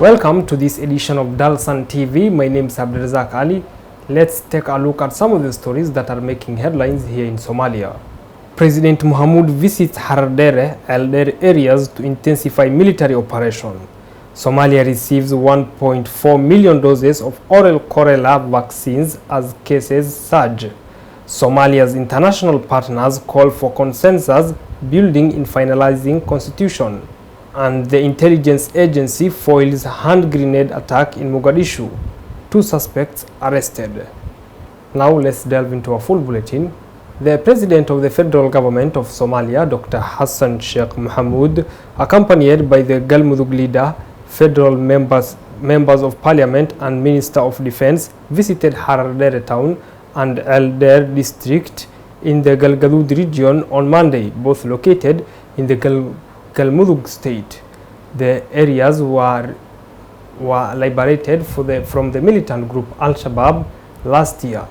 Welcome to this edition of Dalsan TV. My name is Abdelrazak Ali. Let's take a look at some of the stories that are making headlines here in Somalia. President Mohamud visits Haradere Elder areas to intensify military operation. Somalia receives 1.4 million doses of oral cholera vaccines as cases surge. Somalia's international partners call for consensus building in finalizing constitution. And the intelligence agency foils hand grenade attack in Mogadishu. 2 suspects arrested. Now let's delve into a full bulletin. The President of the Federal Government of Somalia, Dr. Hassan Sheikh Mohamud, accompanied by the Galmudug leader, federal members of parliament and Minister of Defense, visited Haradere town and Elder district in the Galgaduud region on Monday, both located in the Galmudug state. The areas were liberated from the militant group Al-Shabaab last year.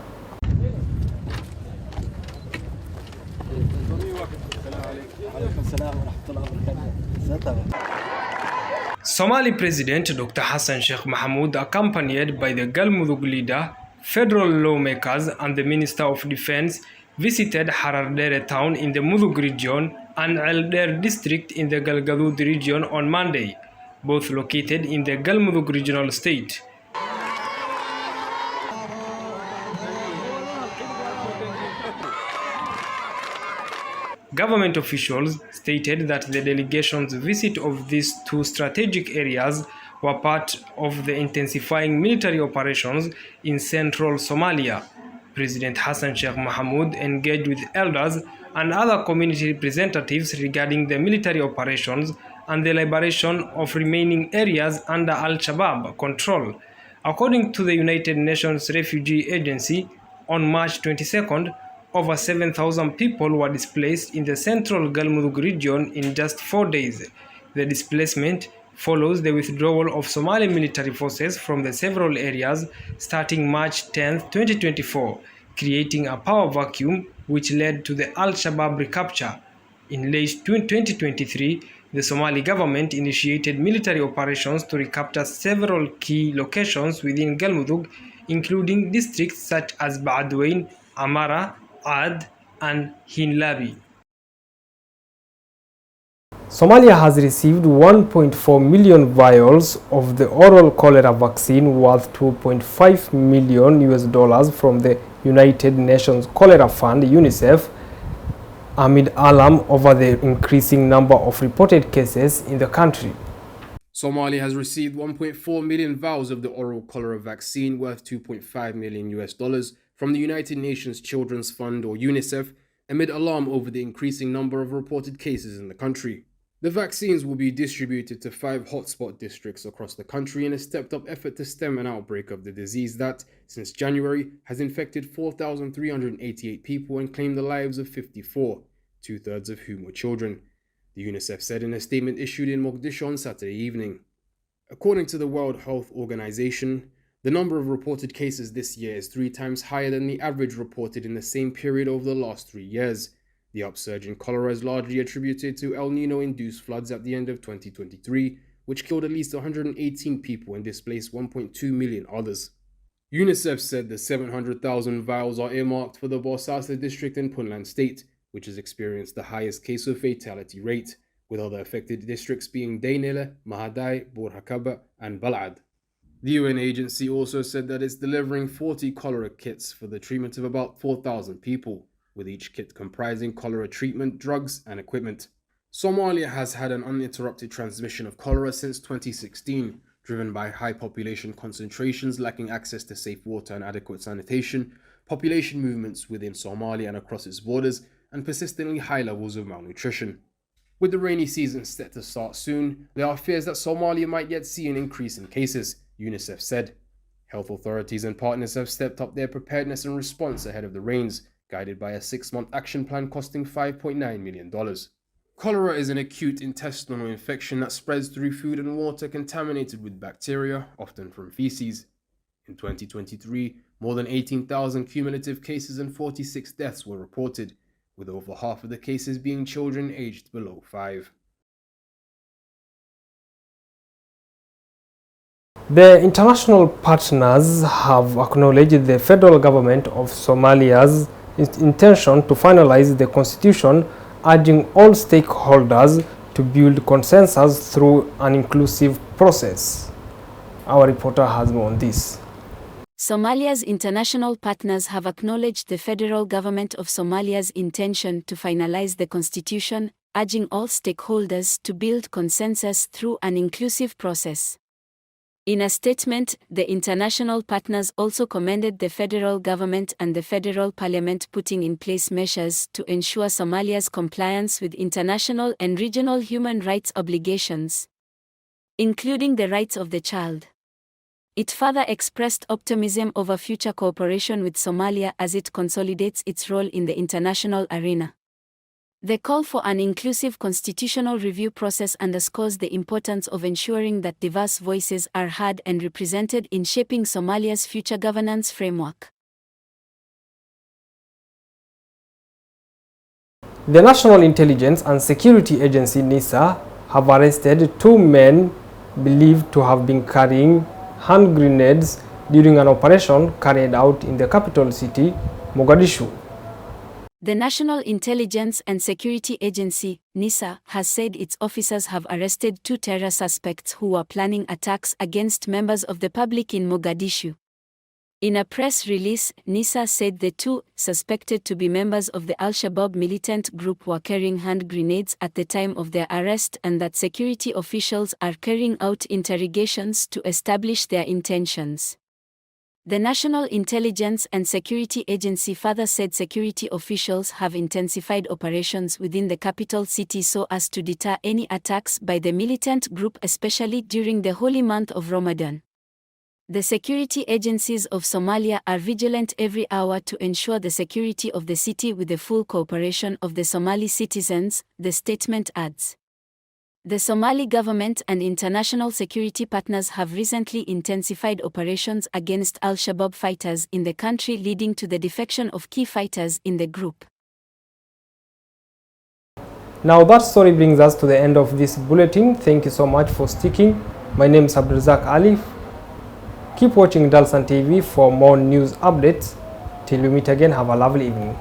Somali President Dr. Hassan Sheikh Mohamud, accompanied by the Galmudug leader, federal lawmakers and the Minister of Defense, visited Haradere town in the Mudug region and Elder district in the Galgaduud region on Monday, both located in the Galmudug regional state. Government officials stated that the delegation's visit of these 2 strategic areas were part of the intensifying military operations in central Somalia. President Hassan Sheikh Mohamud engaged with elders and other community representatives regarding the military operations and the liberation of remaining areas under Al-Shabaab control. According to the United Nations Refugee Agency, on March 22nd, over 7,000 people were displaced in the central Galmudug region in just 4 days. The displacement follows the withdrawal of Somali military forces from the several areas starting March 10, 2024, creating a power vacuum which led to the Al-Shabaab recapture. In late 2023, the Somali government initiated military operations to recapture several key locations within Galmudug, including districts such as Baadweyne, Amara, Ad, and Hinlabi. Somalia has received 1.4 million vials of the oral cholera vaccine worth $2.5 million from the United Nations Cholera Fund (UNICEF) amid alarm over the increasing number of reported cases in the country. Somalia has received 1.4 million vials of the oral cholera vaccine worth $2.5 million from the United Nations Children's Fund or UNICEF amid alarm over the increasing number of reported cases in the country. The vaccines will be distributed to 5 hotspot districts across the country in a stepped-up effort to stem an outbreak of the disease that, since January, has infected 4,388 people and claimed the lives of 54, 2/3 of whom were children, the UNICEF said in a statement issued in Mogadishu on Saturday evening. According to the World Health Organization, the number of reported cases this year is 3 times higher than the average reported in the same period over the last 3 years. The upsurge in cholera is largely attributed to El Nino-induced floods at the end of 2023, which killed at least 118 people and displaced 1.2 million others. UNICEF said the 700,000 vials are earmarked for the Borsasa district in Puntland state, which has experienced the highest case of fatality rate, with other affected districts being Daynele, Mahadai, Burhakaba, and Balad. The UN agency also said that it's delivering 40 cholera kits for the treatment of about 4,000 people, with each kit comprising cholera treatment, drugs, and equipment. Somalia has had an uninterrupted transmission of cholera since 2016, driven by high population concentrations lacking access to safe water and adequate sanitation, population movements within Somalia and across its borders, and persistently high levels of malnutrition. With the rainy season set to start soon, there are fears that Somalia might yet see an increase in cases, UNICEF said. Health authorities and partners have stepped up their preparedness and response ahead of the rains, guided by a 6-month action plan costing $5.9 million. Cholera is an acute intestinal infection that spreads through food and water contaminated with bacteria, often from feces. In 2023, more than 18,000 cumulative cases and 46 deaths were reported, with over half of the cases being children aged below 5. The international partners have acknowledged the federal government of Somalia's intention to finalize the constitution, urging all stakeholders to build consensus through an inclusive process. Our reporter has more on this. Somalia's international partners have acknowledged the federal government of Somalia's intention to finalize the constitution, urging all stakeholders to build consensus through an inclusive process. In a statement, the international partners also commended the federal government and the federal parliament putting in place measures to ensure Somalia's compliance with international and regional human rights obligations, including the rights of the child. It further expressed optimism over future cooperation with Somalia as it consolidates its role in the international arena. The call for an inclusive constitutional review process underscores the importance of ensuring that diverse voices are heard and represented in shaping Somalia's future governance framework. The National Intelligence and Security Agency (NISA) have arrested 2 men believed to have been carrying hand grenades during an operation carried out in the capital city, Mogadishu. The National Intelligence and Security Agency, NISA, has said its officers have arrested 2 terror suspects who were planning attacks against members of the public in Mogadishu. In a press release, NISA said the 2, suspected to be members of the Al-Shabaab militant group, were carrying hand grenades at the time of their arrest and that security officials are carrying out interrogations to establish their intentions. The National Intelligence and Security Agency further said security officials have intensified operations within the capital city so as to deter any attacks by the militant group, especially during the holy month of Ramadan. The security agencies of Somalia are vigilant every hour to ensure the security of the city with the full cooperation of the Somali citizens, the statement adds. The Somali government and international security partners have recently intensified operations against Al-Shabaab fighters in the country, leading to the defection of key fighters in the group. Now that story brings us to the end of this bulletin. Thank you so much for sticking. My name is Abdelrazak Ali. Keep watching Dalsan TV for more news updates. Till we meet again, have a lovely evening.